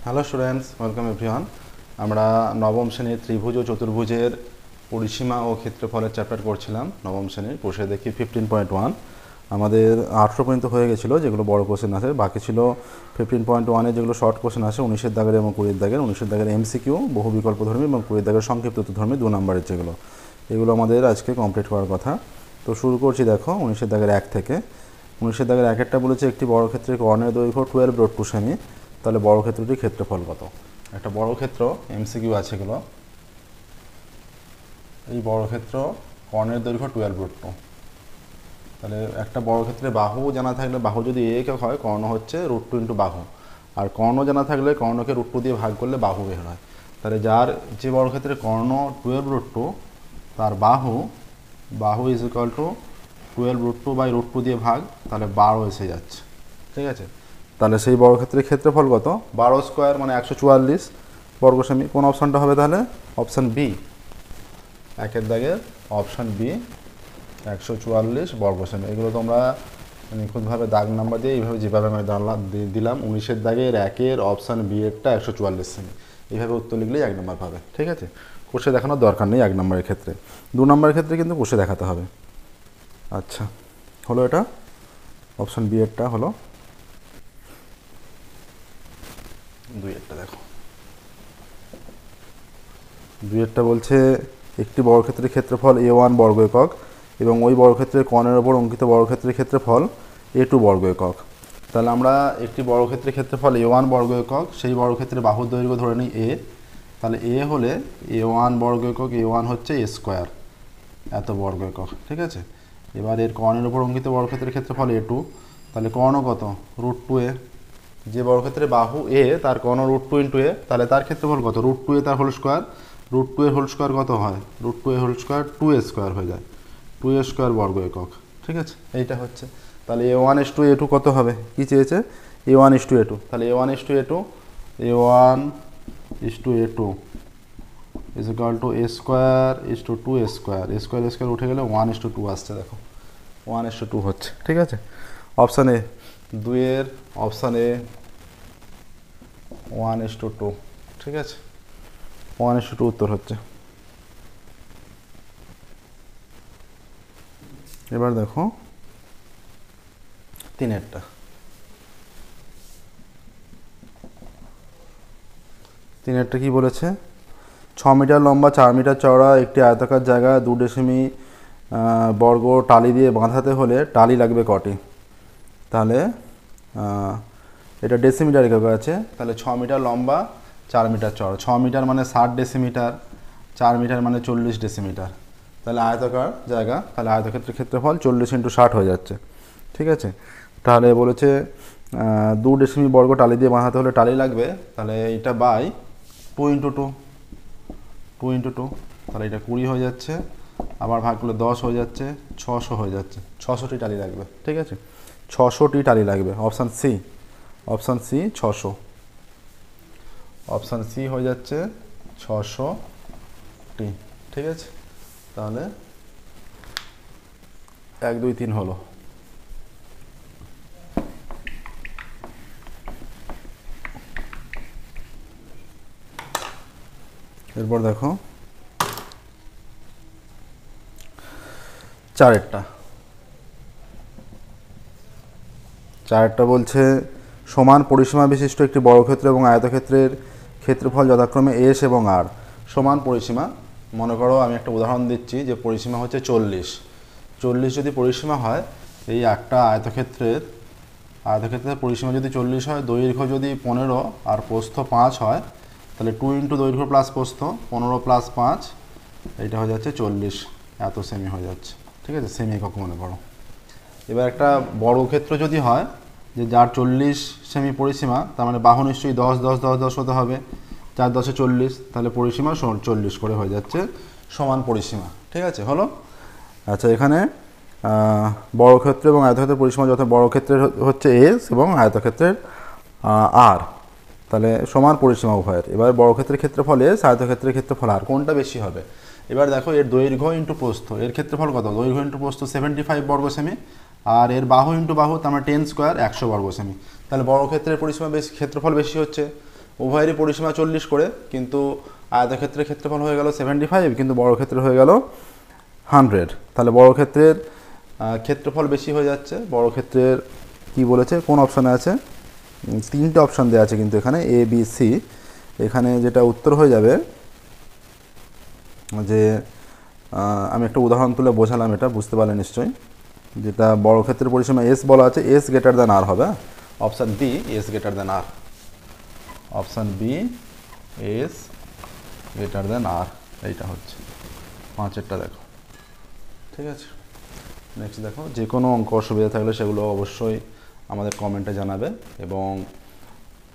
Hello students, welcome everyone. আমরা নবম শ্রেণীর ত্রিভুজ ও চতুর্ভুজের পরিসীমা ও ক্ষেত্রফলের চ্যাপ্টার করছিলাম। নবম শ্রেণীর বসে দেখি 15.1 আমাদের 18 পর্যন্ত হয়ে গেছিলো, যেগুলো বড় কোশ্চেন আছে। বাকি ছিল 15.1-এ যেগুলো শর্ট কোশ্চেন আছে, 19-এর দাগের এবং 20-এর দাগের। 19-এর দাগের এমসিকিউ, বহু বিকল্পধর্মী, এবং 20-এর দাগের সংক্ষিপ্ত উত্তরধর্মী 2 নম্বরের যেগুলো, এগুলো আমাদের আজকে কমপ্লিট করার কথা। তো শুরু করছি দেখো 19-এর দাগের 1 থেকে। 19-এর দাগের 1-এরটা বলেছে একটি বর্গক্ষেত্রের কর্ণের দৈর্ঘ্য 12√2 সেমি, তাহলে বর্গক্ষেত্রটির ক্ষেত্রফল কত? একটা বর্গক্ষেত্র এমসিকিউ আছে এগুলো। এই বর্গক্ষেত্র কর্ণের দৈর্ঘ্য 12√2, তাহলে একটা বর্গক্ষেত্রে বাহু জানা থাকলে, বাহু যদি একক হয়, কর্ণ হচ্ছে √2 ইন্টু বাহু, আর কর্ণ জানা থাকলে কর্ণকে √2 দিয়ে ভাগ করলে বাহু বের হয়। তাহলে যার যে বর্গক্ষেত্রে কর্ণ 12√2, তার বাহু ইজ ইকুয়াল টু 12√2/√2 দিয়ে ভাগ, তাহলে 12 এসে যাচ্ছে। ঠিক আছে, তাহলে সেই বর্গক্ষেত্রের ক্ষেত্রফল কত? 12 স্কোয়ার মানে 144 বর্গ সেমি। কোন অপশানটা হবে তাহলে? অপশান বি, 1-এর দাগের অপশান বি, 144 বর্গ সেমি। এগুলো তোমরা নিখুঁতভাবে দাগ নাম্বার দিয়ে এইভাবে যেভাবে আমি দিলাম, 19-এর দাগের 1-এর অপশান বি এরটা 144 সেমি, এইভাবে উত্তর লিখলেই 1 নম্বর পাবে। ঠিক আছে, কষে দেখানোর দরকার নেই 1 নম্বরের ক্ষেত্রে। 2 নম্বরের ক্ষেত্রে কিন্তু কষে দেখাতে হবে। আচ্ছা, হলো এটা, অপশান বি এরটা হলো। 2-এরটা দেখো, 2-এরটা বলছে একটি বর্গক্ষেত্রের ক্ষেত্রফল A1 বর্গ একক এবং ওই বর্গক্ষেত্রের কর্ণের ওপর অঙ্কিত বর্গক্ষেত্রের ক্ষেত্রফল A2 বর্গ একক। তাহলে আমরা একটি বর্গক্ষেত্রের ক্ষেত্রফল A1 বর্গ একক, সেই বর্গক্ষেত্রের বাহুর দৈর্ঘ্য ধরে নিই A। তাহলে A হলে A1 বর্গ একক, A1 হচ্ছে A স্কোয়ার, এত বর্গ একক। ঠিক আছে, এবার এর কর্ণের ওপর অঙ্কিত বর্গক্ষেত্রের ক্ষেত্রফল A2, তাহলে কর্ণ কত? √2A। যে বর্গক্ষেত্রে বাহু এ, তার কর্ণ √2 ইন্টু এ, তাহলে তার ক্ষেত্রফল কত? √2A তার হোল স্কোয়ার। √2 এর হোল স্কোয়ার কত হয়? √2 এর হোল স্কোয়ার 2A স্কোয়ার হয়ে যায়, 2A স্কোয়ার বর্গ একক। ঠিক আছে, এইটা হচ্ছে। তাহলে A1:A2 কত হবে? কি চেয়েছে? A1:A2, তাহলে A1:A2 is equal to A square is to 2A square, A square square উঠে গেলে 1:2 আসছে। দেখো 1:2 হচ্ছে। ঠিক আছে, অপশান এ, 2-এর অপশান এ 1:2। ঠিক আছে, 1:2 উত্তর হচ্ছে। এবার দেখো 3-এরটা। 3-এরটা কি বলেছে? 6 মিটার লম্বা, 4 মিটার চওড়া একটি আয়তাকার জায়গা 2 ডেসিমি বর্গ টালি দিয়ে বাঁধাতে হলে টালি লাগবে কটি? তাহলে এটা ডেসিমিটার একক আছে, তাহলে 6 মিটার লম্বা, 4 মিটার চওড়া। 6 মিটার মানে 60 ডেসিমিটার, 4 মিটার মানে 40 ডেসিমিটার। তাহলে আয়তাকার জায়গা, তাহলে আয়তক্ষেত্রের ক্ষেত্রফল 40 × 60 হয়ে যাচ্ছে। ঠিক আছে, তাহলে বলেছে 2 ডেসিমি বর্গ টালি দিয়ে বাঁধাতে হলে টালি লাগবে, তাহলে এটা বাই 2 × 2, 2 × 2, তাহলে এটা 20 হয়ে যাচ্ছে, আবার ভাগ করলে 10 হয়ে যাচ্ছে, 600 হয়ে যাচ্ছে। 600টি টালি লাগবে। ঠিক আছে, 600টি টালি লাগবে। Option C, option C 600, option C হয়ে যাচ্ছে 600টি। ঠিক আছে, তাহলে 1, 2, 3 হলো। এরপর দেখো 4-এরটা। 4-এরটা বলছে সমান পরিসীমা বিশিষ্ট একটি বর্গক্ষেত্র এবং আয়তক্ষেত্রের ক্ষেত্রফল যথাক্রমে এস এবং আর। সমান পরিসীমা, মনে করো আমি একটা উদাহরণ দিচ্ছি, যে পরিসীমা হচ্ছে 40 যদি পরিসীমা হয়, এই একটা আয়তক্ষেত্রের পরিসীমা যদি 40 হয়, দৈর্ঘ্য যদি 15 আর প্রস্থ 5 হয়, তাহলে 2 × দৈর্ঘ্য প্লাস প্রস্থ, 15 + 5, এইটা হয়ে যাচ্ছে 40, এত সেমি হয়ে যাচ্ছে। ঠিক আছে, সেমি একক মনে করো। এবার একটা বর্গক্ষেত্র যদি হয়, যে যার 40 সেমি পরিসীমা, তার মানে বাহু নিশ্চয়ই 10, 10, 10, 10 হতে হবে, 4 × 10 = 40, তাহলে পরিসীমা 40 করে হয়ে যাচ্ছে সমান পরিসীমা। ঠিক আছে, হলো। আচ্ছা, এখানে বর্গক্ষেত্র এবং আয়তক্ষেত্রের পরিসীমা যথা বর্গক্ষেত্রের হচ্ছে এস এবং আয়তক্ষেত্রের আর, তাহলে সমান পরিসীমা উভয়ের। এবার বর্গক্ষেত্রের ক্ষেত্রফল এস, আয়তক্ষেত্রের ক্ষেত্রফল আর, কোনটা বেশি হবে? এবার দেখো এর দৈর্ঘ্য ইন্টু প্রস্থ, এর ক্ষেত্রফল কত? দৈর্ঘ্য ইন্টু প্রস্থ 75 বর্গ সেমি, আর এর বাহু ইন্টু বাহু, তার মানে 10 স্কোয়ার 100 বর্গ সেমি। তাহলে বর্গক্ষেত্রের পরিসীমা বেশি, ক্ষেত্রফল বেশি হচ্ছে, উভয়েরই পরিসীমা 40 করে, কিন্তু আয়তক্ষেত্রের ক্ষেত্রফল হয়ে গেল 75, কিন্তু বর্গক্ষেত্রে হয়ে গেল 100। তাহলে বর্গক্ষেত্রের ক্ষেত্রফল বেশি হয়ে যাচ্ছে। বর্গক্ষেত্রের কি বলেছে, কোন অপশানে আছে, 3টে অপশান দেওয়া আছে কিন্তু এখানে এ বি সি। এখানে যেটা উত্তর হয়ে যাবে, যে আমি একটা উদাহরণ তুলে বোঝালাম, এটা বুঝতে পারলে নিশ্চয়ই, যেটা বর্গক্ষেত্রের পরিসীমা এস বলা আছে, এস গ্রেটার দ্যান আর হবে। Option B S greater than R, option B S greater than R, এইটা হচ্ছে 5এরটা দেখো। ঠিক আছে, নেক্সট দেখো, যে কোনো অঙ্ক অসুবিধা থাকলে সেগুলো অবশ্যই আমাদের কমেন্টে জানাবে, এবং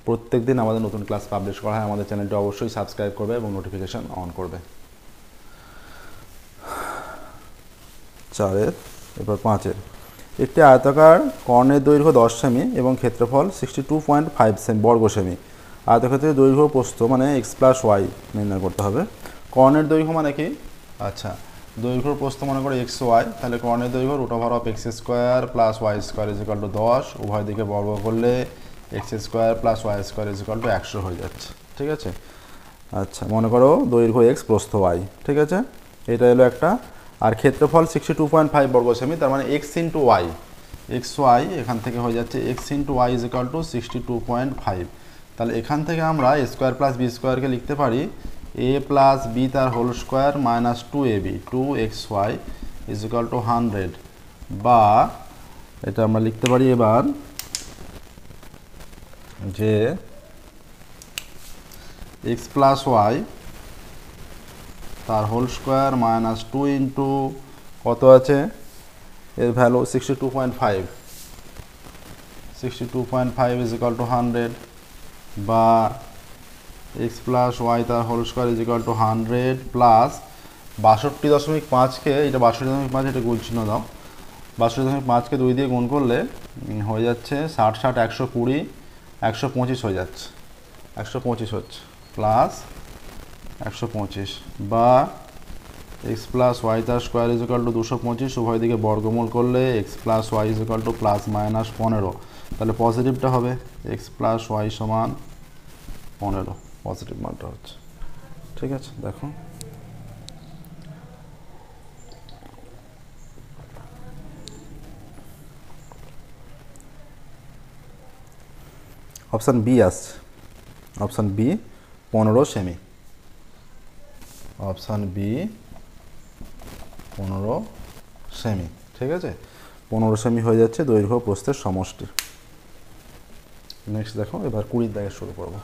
প্রত্যেক দিন আমাদের নতুন ক্লাস পাবলিশ করা হয়। আমাদের চ্যানেলটি অবশ্যই সাবস্ক্রাইব করবে এবং নোটিফিকেশান অন করবে। 4 এরপর 5 একটি আয়তাকার কর্ণের দৈর্ঘ্য 10 সেমি এবং ক্ষেত্রফল 62.5 সেমি বর্গ সেমি। আয়তক্ষেত্রের দৈর্ঘ্য প্রস্থ মানে x+y নির্ণয় করতে হবে। কর্ণের দৈর্ঘ্য মানে কি, আচ্ছা দৈর্ঘ্য প্রস্থ মনে করে xy, তাহলে কর্ণের দৈর্ঘ্য √x² + y² 10, উভয় দিকে বর্গ করলে x² + y² 100 হয়ে যাচ্ছে। ঠিক আছে, আচ্ছা মনে করো দৈর্ঘ্য x, প্রস্থ y। ঠিক আছে, এটা হলো একটা। আর ক্ষেত্রফল 62.5 বর্গ সেমি, তার মানে x × y, xy এখান থেকে হয়ে যাচ্ছে x × y = 62.5। তাহলে এখান থেকে আমরা a² + b² লিখতে পারি a + b তার হোল স্কোয়ার - 2ab 2xy = 100, বা এটা আমরা লিখতে পারি এবার যে x + y তার হোল স্কোয়ার -2 ইন্টু কত আছে, এর ভ্যালু 62.5, 62.5 = 100, বা x + y তার হোল স্কোয়ার = 100 প্লাস 62.5কে, এটা 62.5, এটা গুণ চিহ্ন দাও, 62.5কে 2 দিয়ে গুণ করলে হয়ে যাচ্ছে 60 60 120 125 হয়ে যাচ্ছে, 125 হচ্ছে, প্লাস 125, বা x + y তার স্কোয়ার = 225, উভয় দিকে বর্গমূল করলে x + y = +-15, তাহলে পজিটিভটা হবে x + y = 15, পজিটিভ মানটা হচ্ছে। ঠিক আছে, দেখো অপশান বি আসছে, অপশান বি 15 সেমি, অপশান বি 15 সেমি। ঠিক আছে, 15 সেমি হয়ে যাচ্ছে দৈর্ঘ্য প্রস্থের সমষ্টি। নেক্সট দেখো, এবার 20 দাগে শুরু করব।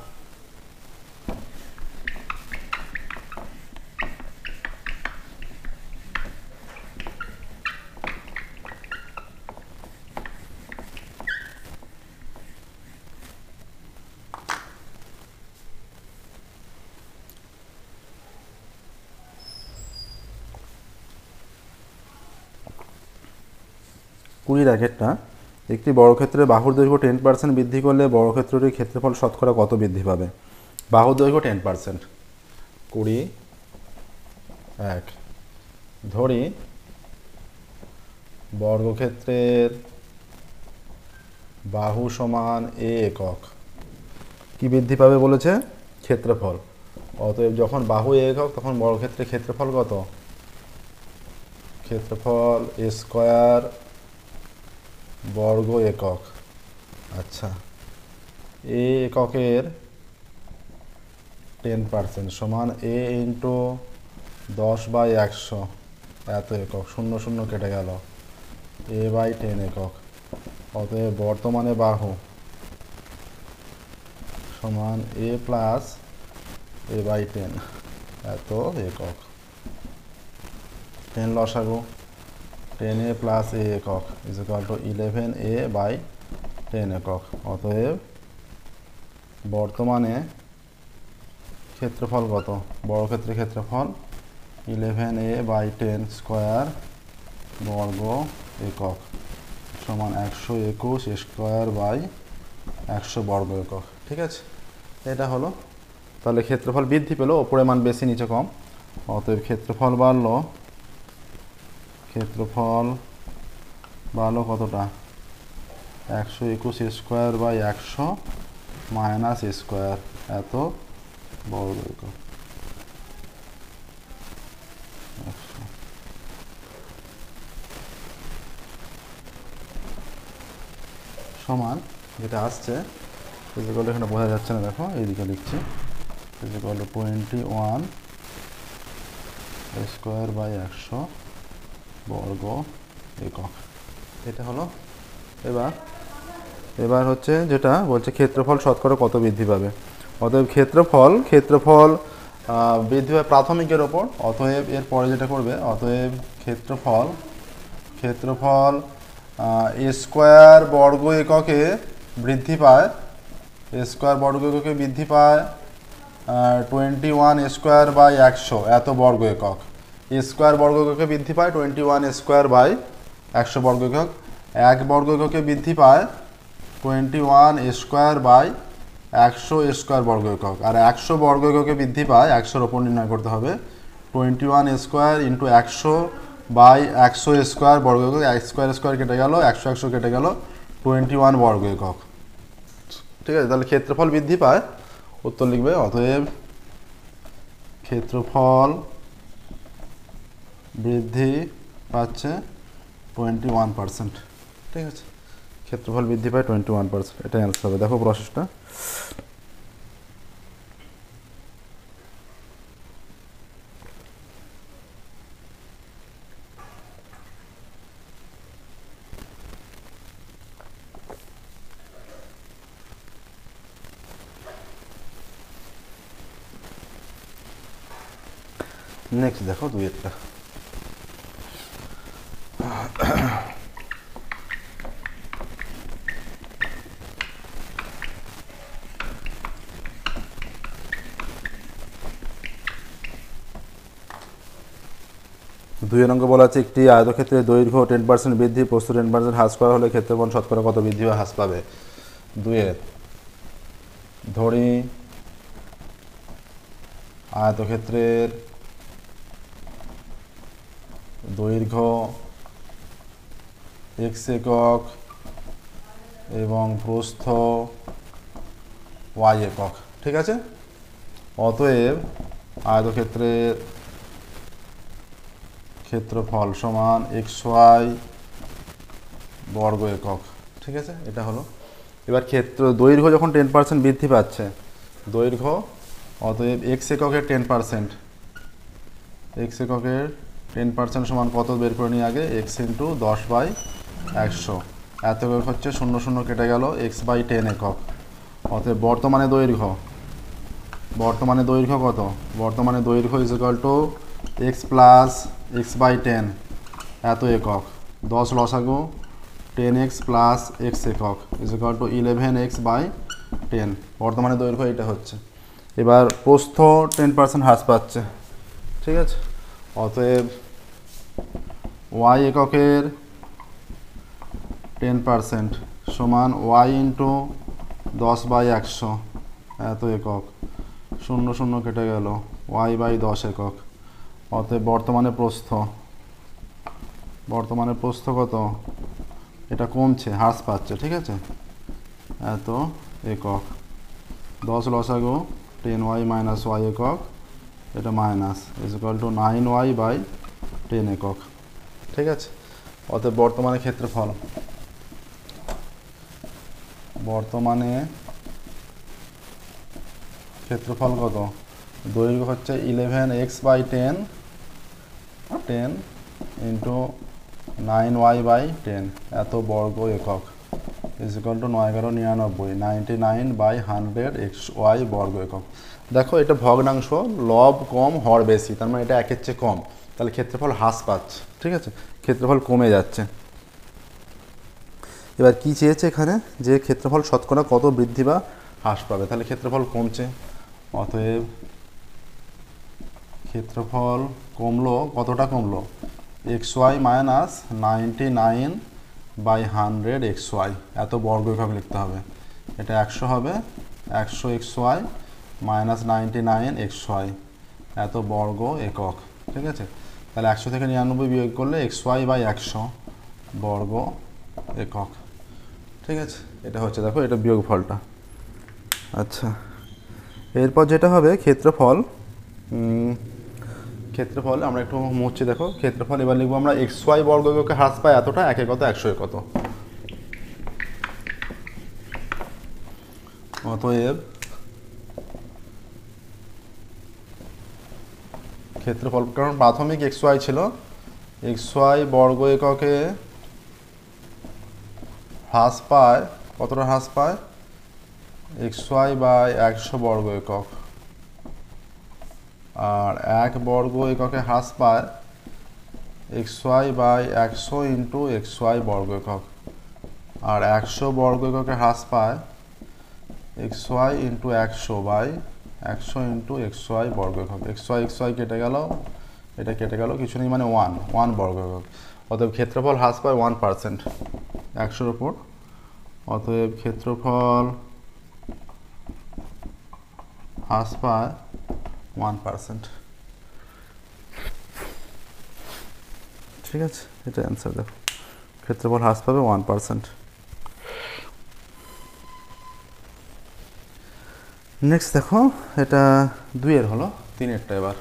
কুড়ির আগেরটা, একটি বর্গক্ষেত্রের বাহুর দৈর্ঘ্য 10% বৃদ্ধি করলে বর্গক্ষেত্রটির ক্ষেত্রফল শতকরা কত বৃদ্ধি পাবে? বাহুর দৈর্ঘ্য 10%, 20 1, ধরি বর্গক্ষেত্রের বাহু সমান a একক, কি বৃদ্ধি পাবে বলেছে? ক্ষেত্রফল। অতএব যখন বাহু a একক তখন বর্গক্ষেত্রের ক্ষেত্রফল কত? ক্ষেত্রফল a² বর্গ একক। আচ্ছা, a এককের 10% সমান a × 10/100, এত একক, 0 0 কেটে গেল, a/10 একক। অতএব বর্তমানে বাহু সমান a + a/10, এত একক। 10 লসাগু, 10a + a একক = 11a/10 একক। অতএব বর্তমানে ক্ষেত্রফল কত? বর্গক্ষেত্রের ক্ষেত্রফল 11a/10 স্কোয়ার বর্গ একক সমান 121 বর্গ একক। ঠিক আছে, এটা হলো। তাহলে ক্ষেত্রফল বৃদ্ধি পেল, ওপরে মান বেশি নিচে কম, অতএব ক্ষেত্রফল বাড়লো, ক্ষেত্রফল বাড়লো কতটা? 121 স্কোয়ার/100 মাইনাস স্কোয়ার এত বর্গ একক। সমান যেটা আসছে ফিজিক্যাল এখানে বোঝা যাচ্ছে না, দেখো এইদিকে লিখছি, ফিজিক্যাল 21 স্কোয়ার বাই 100 বর্গ একক। এটা হলো। এবার হচ্ছে যেটা বলছে ক্ষেত্রফল শতকরা কত বৃদ্ধি পাবে। অতএব ক্ষেত্রফল বৃদ্ধি পাবে প্রাথমিকের ওপর। অতএব এর পরে যেটা করবে, অতএব ক্ষেত্রফল স্কোয়ার বর্গ এককে বৃদ্ধি পায়, স্কোয়ার বর্গ এককে বৃদ্ধি পায় 21 স্কোয়ার বাই 100 এত বর্গ একক। স্কোয়ার বর্গ এককে বৃদ্ধি পায় 21 স্কোয়ার বাই 100 বর্গ একক। এক বর্গ এককে বৃদ্ধি পায় 21 স্কোয়ার বাই 100 স্কোয়ার বর্গ একক। আর 100 বর্গ এককে বৃদ্ধি পায়, 100-র ওপর নির্ণয় করতে হবে, 21 স্কোয়ার ইন্টু 100 বাই 100 স্কোয়ার বর্গ একক। স্কোয়ার স্কোয়ার কেটে গেল, 100 কেটে গেল, 21 বর্গ একক। ঠিক আছে, তাহলে ক্ষেত্রফল বৃদ্ধি পায়, উত্তর লিখবে অতএব ক্ষেত্রফল বৃদ্ধি পাচ্ছে 21%। ঠিক আছে, ক্ষেত্রফল বৃদ্ধি পায় 21%, এটাই অ্যান্সার হবে। দেখো প্রসেসটা। নেক্সট দেখো দুইয়েরটা। দুই অঙ্ক বলা আছে একটি আয়তক্ষেত্রের দৈর্ঘ্য 10% বৃদ্ধি, প্রস্থ 10% হ্রাস করা হলে ক্ষেত্রফল শতকরা কত বৃদ্ধি বা হ্রাস পাবে। দুইয়ের ধরি আয়তক্ষেত্রের দৈর্ঘ্য x একক এবং প্রস্থ y একক। ঠিক আছে, অতএব আয়তক্ষেত্রের ক্ষেত্রফল সমান xy বর্গ একক। ঠিক আছে, এটা হলো। এবার দৈর্ঘ্য যখন 10% বৃদ্ধি পাচ্ছে, দৈর্ঘ্য, অতএব x এককের 10%, x এককের 10% সমান কত বের করে নিয়ে আগে, x ইন্টু 10/100 এত একক হচ্ছে, 0 কেটে গেল, x বাই 10 একক। অতএব বর্তমানে দৈর্ঘ্য কত, বর্তমানে দৈর্ঘ্য is equal to x plus x by 10 এত একক, 10 লসাগু 10x প্লাস x একক is equal to 11x by 10। বর্তমানে দৈর্ঘ্য এটা হচ্ছে। এবার প্রস্থ 10% হ্রাস পাচ্ছে। ঠিক আছে, অতএব y এককের 10% সমান y ইন্টু 10/100 এত একক, 0 কেটে গেল, y বাই 10 একক। অতএব বর্তমানে প্রস্থ কত, এটা কমছে, হ্রাস পাচ্ছে। ঠিক আছে, এত একক, 10 লসাগু 10y মাইনাস y একক, এটা minus is equal to 9y by 10 একক। ঠিক আছে, অতএব বর্তমানে ক্ষেত্রফল কত, দৈর্ঘ্য হচ্ছে 11x by 10 into 9y by 10 এত বর্গ একক ইজ ইকুয়াল টু 9×11 99/100 xy বর্গ একক। দেখো এটা ভগ্নাংশ, লব কম হর বেশি, তার মানে এটা একের চেয়ে কম, তাহলে ক্ষেত্রফল হ্রাস পাচ্ছে। ঠিক আছে, ক্ষেত্রফল কমে যাচ্ছে। এবার কি চেয়েছে এখানে, যে ক্ষেত্রফল শতকরা কত বৃদ্ধি বা হ্রাস পাবে, তাহলে ক্ষেত্রফল কমছে, অতএব ক্ষেত্রফল কমলো, কতটা কমলো, xy মাইনাস 99/100 xy এত বর্গ একক লিখতে হবে। এটা 100 হবে, 100 xy মাইনাস 99 xy এত বর্গ একক। ঠিক আছে, তাহলে 100 থেকে 99 বিয়োগ করলে xy বাই 100 বর্গ একক। ঠিক আছে, এটা হচ্ছে, দেখো এটা বিয়োগ ফলটা। আচ্ছা, এরপর যেটা হবে ক্ষেত্রফল। ক্ষেত্রফল আমরা একটু মুছছি, দেখো ক্ষেত্রফল এবার লিখবো আমরা এক্স ওয়াই বর্গ এককে হ্রাস পায় এতটা, একে কত 100 কত। অতএব ক্ষেত্রফল, কারণ প্রাথমিক এক্স ওয়াই ছিল, এক্স ওয়াই বর্গ এককে হ্রাস পায় কতটা, হ্রাস পায় এক্স ওয়াই বাই 100 বর্গ একক, আর 1 বর্গ এককে হ্রাস পায় X Y by 100 into X Y বর্গ একক, আর 100 বর্গ এককে হ্রাস পায় X Y into 100 by 100 into X Y বর্গ একক। এক্স ওয়াই কেটে গেল, এটা কেটে গেল, কিছু নেই, মানে 1 বর্গ একক। অতএব ক্ষেত্রফল হ্রাস পায় 1% 100-র উপর। অতএব ক্ষেত্রফল হ্রাস পায় 1%। ঠিক আছে, এটা অ্যান্সার। দেখো ক্ষেত্রফল হ্রাস পাবে 1%। নেক্সট দেখো, এটা 2-এর হলো, 3-এরটা এবার।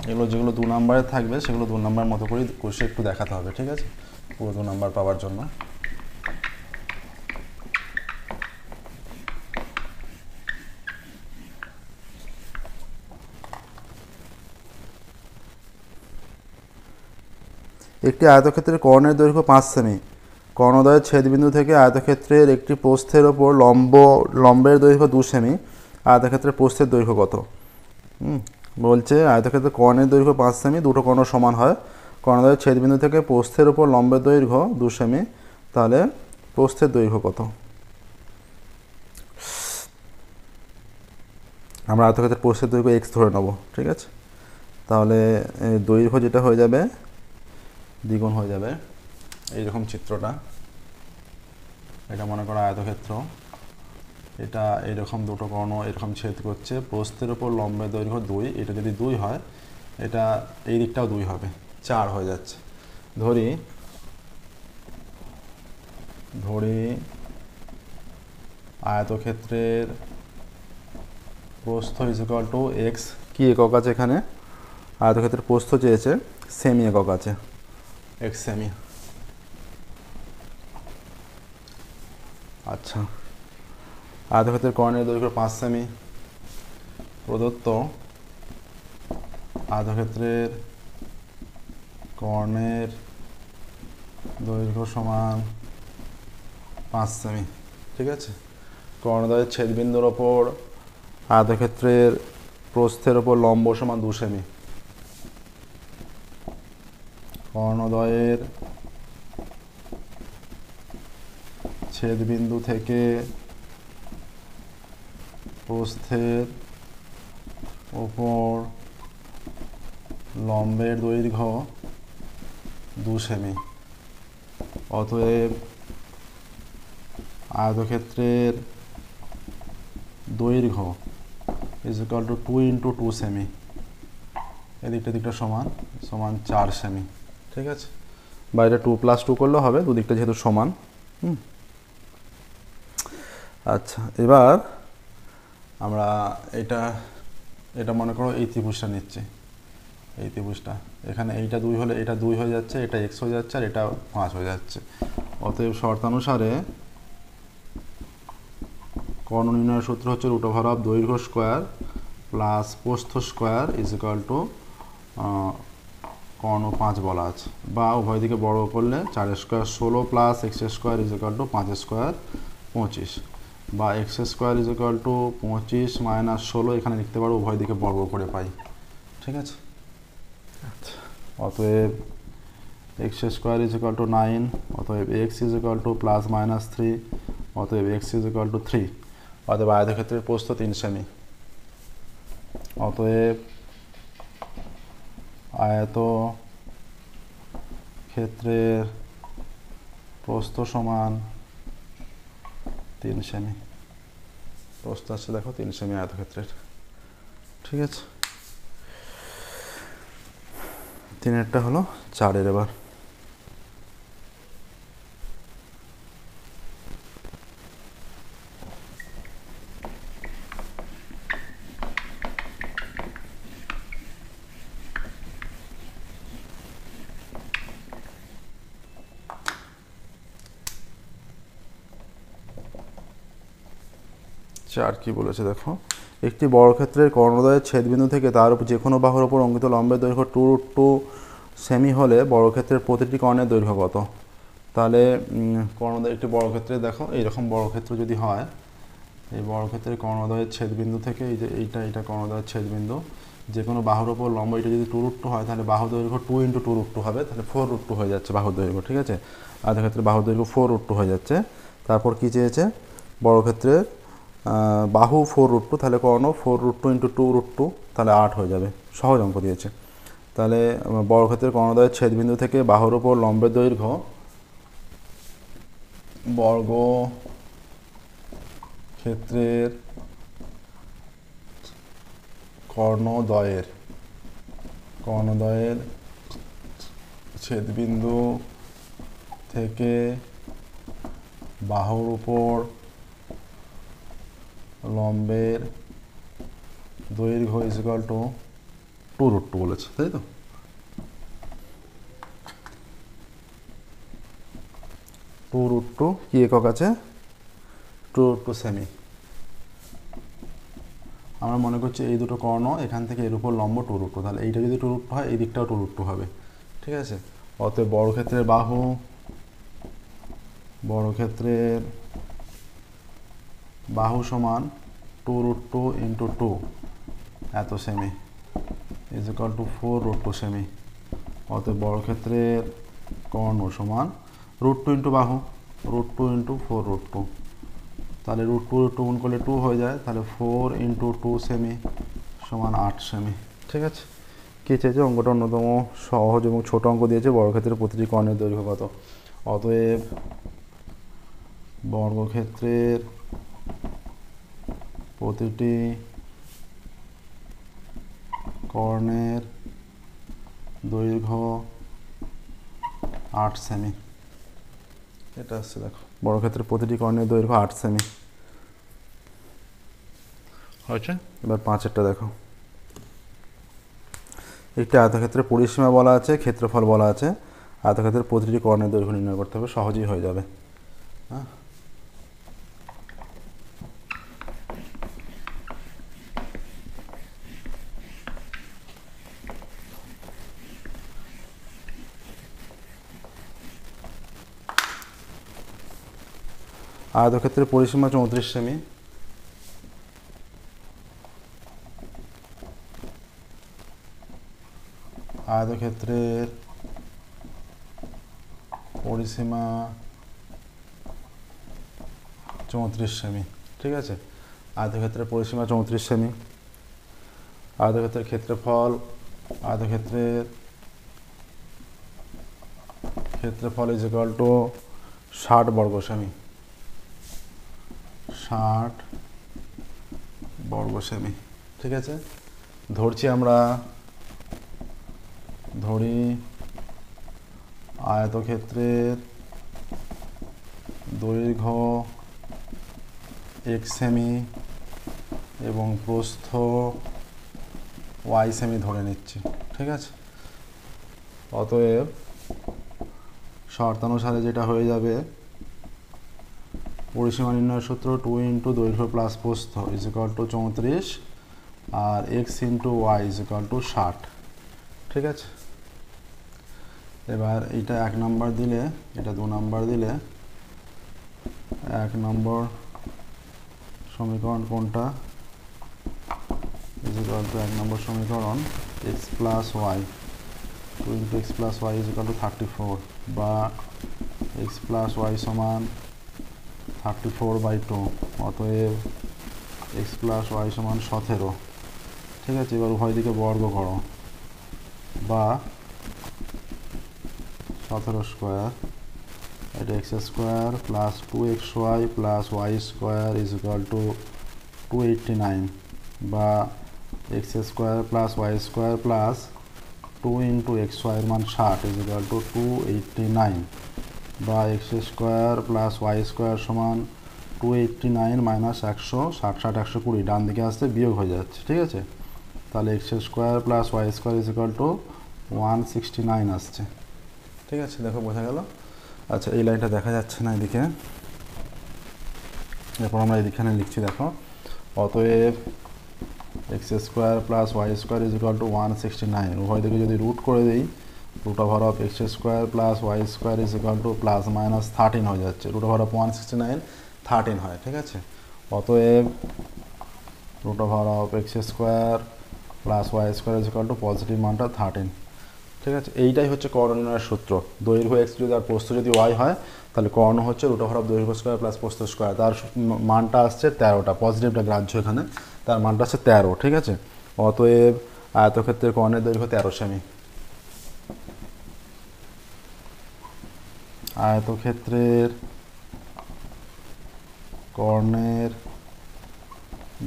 এগুলো যেগুলো 2 নম্বরে থাকবে সেগুলো 2 নম্বর মতো করে কোর্সে একটু দেখাতে হবে, ঠিক আছে, পুরো 2 নম্বর পাওয়ার জন্য। একটি আয়তক্ষেত্রের কর্ণের দৈর্ঘ্য 5 সেমি। কর্ণদ্বয়ের ছেদবিন্দু থেকে আয়তক্ষেত্রের একটি প্রস্থের ওপর লম্বের দৈর্ঘ্য 2 সেমি। আয়তক্ষেত্রের প্রস্থের দৈর্ঘ্য কত? বলছে আয়তক্ষেত্রের কর্ণের দৈর্ঘ্য 5 সেমি, দুটো কর্ণ সমান হয়। কর্ণদ্বয়ের ছেদবিন্দু থেকে প্রস্থের ওপর লম্বের দৈর্ঘ্য 2 সেমি, তাহলে প্রস্থের দৈর্ঘ্য কত? আমরা আয়তক্ষেত্রের প্রস্থের দৈর্ঘ্য x ধরে নেব, ঠিক আছে। তাহলে দৈর্ঘ্য যেটা হয়ে যাবে দ্বিগুণ হয়ে যাবে। এইরকম চিত্রটা, এটা মনে করো আয়তক্ষেত্র, এটা এইরকম দুটো কর্ণ এরকম ছেদ করছে, প্রস্থের ওপর লম্বের দৈর্ঘ্য 2, এটা যদি 2 হয়, এটা এই দিকটাও 2 হবে, 4 হয়ে যাচ্ছে। ধরি আয়তক্ষেত্রের প্রস্থ ইকুয়াল টু এক্স, কি একক আছে এখানে? আয়তক্ষেত্রের প্রস্থ চেয়েছে, সেমি একক আছে, এক্স সেমি। আচ্ছা, আয়তক্ষেত্রের কর্ণের দৈর্ঘ্য 5 সেমি, প্রদত্ত আয়তক্ষেত্রের কর্ণের দৈর্ঘ্য সমান 5 সেমি, ঠিক আছে। কর্ণদ্বয়ের ছেদবিন্দুর ওপর আয়তক্ষেত্রের প্রস্থের ওপর লম্ব সমান 2 সেমি। কর্ণদ্বয়ের ছেদবিন্দু থেকে প্রস্থের ওপর লম্বের দৈর্ঘ্য 2 সেমি। অতএব আয়তক্ষেত্রের দৈর্ঘ্য is equal two 2 into 2 semi, এদিকটা সমান 4 সেমি, ঠিক আছে। বা এটা 2 + 2 করলেও হবে, দুদিকটা যেহেতু সমান। আচ্ছা, এবার আমরা এটা মনে করো এই ত্রিভুজটা নিচ্ছি, এই ত্রিভুজটা, এখানে এইটা 2 হলে এটা 2 হয়ে যাচ্ছে, এটা x হয়ে যাচ্ছে, আর এটা 5 হয়ে যাচ্ছে। অতএব শর্তানুসারে কর্ণ নির্ণয়ের সূত্র হচ্ছে √of দৈর্ঘ্য স্কোয়ার প্লাস প্রস্থ স্কোয়ার ইজ ইকুয়াল টু কর্ণ 5 বলা আছে, বা উভয় দিকে বড় করলে 4 square 16 plus x square is equal two 5 square 25, বা x square is equal two 25 minus 16, এখানে লিখতে পারো, উভয় দিকে বর্গ করে পাই, ঠিক আছে। আচ্ছা, অতএব x square is equal two 9, অতএব x is equal to plus minus 3, অতএব x ইজ ইকুয়াল টু 3। অতএব আয়তক্ষেত্রের প্রস্থ 3 সেমি। অতএব আয়তক্ষেত্রের প্রস্থ সমান 3 সেমি। প্রস্থ আছে দেখো 3 সেমি আয়তক্ষেত্রের, ঠিক আছে। 3-এরটা হলো 4-এর। এবার 4 কি বলেছে দেখো, একটি বর্গক্ষেত্রের কর্ণদ্বয়ের ছেদবিন্দু থেকে তার উপর যে কোনো বাহুর উপর অঙ্কিত লম্বের দৈর্ঘ্য 2√2 সেমি হলে বর্গক্ষেত্রের প্রতিটি কর্ণের দৈর্ঘ্য কত? তাহলে কর্ণদ্বয় একটি বর্গক্ষেত্রে দেখো এইরকম বর্গক্ষেত্র যদি হয়, এই বর্গক্ষেত্রের কর্ণদ্বয়ের ছেদবিন্দু থেকে এই যে এইটা কর্ণদ্বয়ের ছেদবিন্দু, যে কোনো বাহুর ওপর লম্ব এটা যদি 2√2 হয় তাহলে বাহু দৈর্ঘ্য 2 × 2√2 হবে, তাহলে 4√2 হয়ে যাচ্ছে বাহুর দৈর্ঘ্য। ঠিক আছে, আয়তক্ষেত্রে বাহুর দৈর্ঘ্য 4√2 হয়ে যাচ্ছে। তারপর কি চেয়েছে, বর্গক্ষেত্রে বাহু 4√2, তাহলে কর্ণ 4√2 × 2√2, তাহলে 8 হয়ে যাবে। সহজ অঙ্ক দিয়েছে। তাহলে বর্গক্ষেত্রের কর্ণদ্বয়ের ছেদবিন্দু থেকে বাহুর ওপর লম্বের দৈর্ঘ্য বর্গক্ষেত্রের কর্ণদ্বয়ের ছেদবিন্দু থেকে বাহুর উপর লম্বের দৈর্ঘ্য ইকুয়াল টু 2√2 বলেছে, তাই তো? (2√2) কি একক আছে? 2√2 সেমি। আমরা মনে করছি এই দুটো কর্ণ, এখান থেকে এর উপর লম্ব 2√2, তাহলে এইটা যদি 2√2 হয় এই দিকটাও 2√2 হবে। ঠিক আছে, অতএব বর্গক্ষেত্রের বাহু সমান 2√2 × 2 এত সেমি ইকুয়াল টু 4√2 সেমি। অতএব বর্গক্ষেত্রের কর্ণ সমান √2 × বাহু, √2 × 4√2, তাহলে √2 গুণ করলে 2 হয়ে যায়, তাহলে 4 × 2 সেমি সমান 8 সেমি। ঠিক আছে, কী চেয়েছে? অঙ্কটা অন্যতম সহজ এবং ছোট অঙ্ক দিয়েছে, বর্গক্ষেত্রের প্রতিটি কর্ণের দৈর্ঘ্য কত। অতএব বর্গক্ষেত্রের প্রতিটি কর্ণের দৈর্ঘ্য 8 সেমি। এটা আসছে দেখো, বর্গক্ষেত্রের প্রতিটি কর্ণের দৈর্ঘ্য 8 সেমি হয়েছে। এবার 5-এরটা দেখো, একটি আয়তক্ষেত্রের পরিসীমা বলা আছে, ক্ষেত্রফল বলা আছে, আয়তক্ষেত্রের প্রতিটি কর্ণের দৈর্ঘ্য নির্ণয় করতে হবে, সহজেই হয়ে যাবে। হ্যাঁ, আয়তক্ষেত্রের পরিসীমা 34 সেমি, আয়তক্ষেত্রের পরিসীমা 34 সেমি। ঠিক আছে, আয়তক্ষেত্রের পরিসীমা 34 সেমি। আয়তক্ষেত্রের ক্ষেত্রফল ইজ ইকুয়াল টু 60 বর্গ সেমি, 60 বর্গ সেমি। ঠিক আছে, ধরছি আমরা, আয়তক্ষেত্রের দৈর্ঘ্য x সেমি এবং প্রস্থ y সেমি ধরে নিচ্ছি। ঠিক আছে, অতএব শর্তানুসারে যেটা হয়ে যাবে, পরিসীমা নির্ণয়ের সূত্র 2 × দৈর্ঘ্য প্লাস প্রস্থ ইজ ইকুয়াল টু 34 আর x × y is equal to 60। ঠিক আছে, এবার এইটা 1 নাম্বার দিলে, এটা 2 নাম্বার দিলে, 1 নম্বর সমীকরণ কোনটা? ইজ ইকুয়াল টু 1 নম্বর সমীকরণ x plus y, 2 × x plus y is equal to 34, বা x প্লাস ওয়াই সমান 34/2, অতএব x প্লাস ওয়াই সমান 17। ঠিক আছে, এবার উভয় দিকে বর্গ করো, বা 17 স্কোয়ার, এটা x square plus 2xy plus y square is equal two 289, বা x square plus y square plus 2 × xy এর মান 60 ইজ ইকুয়াল টু 289, বা x square plus y square সমান 289 মাইনাস 100, 60 60 120, ডান দিকে আসতে বিয়োগ হয়ে যাচ্ছে। ঠিক আছে, তাহলে x square plus y square is equal to 169 আসছে। ঠিক আছে, দেখো বোঝা গেল। আচ্ছা, এই লাইনটা দেখা যাচ্ছে না এদিকে, এরপর আমরা এদিকখানে লিখছি। দেখো, অতএব x square plus y square is equal to 169। উভয় দিকে যদি রুট করে দিই, root over of x square plus y square is equal to plus minus 13 হয়ে যাচ্ছে। রুট ওভার অফ 169 13 হয়, ঠিক আছে। অতএব root over of x square plus y square is equal to positive মানটা 13, ঠিক আছে। এইটাই হচ্ছে কর্ণ নির্ণয়ের সূত্র। দৈর্ঘ্য এক্স যদি আর প্রস্থ যদি ওয়াই হয়, তাহলে কর্ণ হচ্ছে রুট ওভার অফ দৈর্ঘ্য স্কোয়ার প্লাস প্রস্থ স্কোয়ার। তার মানটা আসছে 13টা, পজিটিভটা গ্রাহ্য এখানে, তার মানটা হচ্ছে 13, ঠিক আছে। অতএব আয়তক্ষেত্রের কর্ণের দৈর্ঘ্য 13 সেমি। আয়তক্ষেত্রের কর্ণের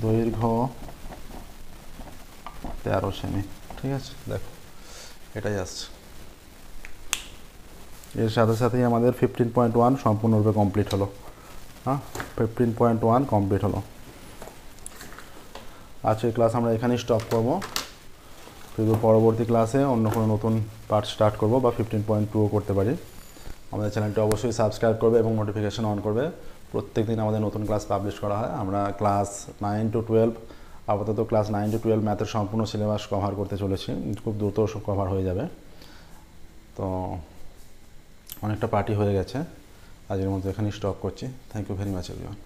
দৈর্ঘ্য 13 সেমি, ঠিক আছে। দেখো এটাই আসছে। এর সাথে সাথেই আমাদের 15.1 সম্পূর্ণরূপে কমপ্লিট হলো। হ্যাঁ, 15.1 কমপ্লিট হলো। আজকের ক্লাস আমরা এখানেই স্টপ করব। কিন্তু পরবর্তী ক্লাসে অন্য কোনো নতুন পার্ট স্টার্ট করব, বা 15.2ও করতে পারি। আমাদের চ্যানেলটি অবশ্যই সাবস্ক্রাইব করবে এবং নোটিফিকেশন অন করবে। প্রত্যেক দিন আমাদের নতুন ক্লাস পাবলিশ করা হয়। আমরা ক্লাস 9 to 12, আপাতত ক্লাস 9 to 12 ম্যাথের সম্পূর্ণ সিলেবাস কভার করতে চলেছি। খুব দ্রুত সব কভার হয়ে যাবে। তো অনেকটা পার্টি হয়ে গেছে, আজকের মতো এখানেই স্টপ করছি। Thank you very much everyone.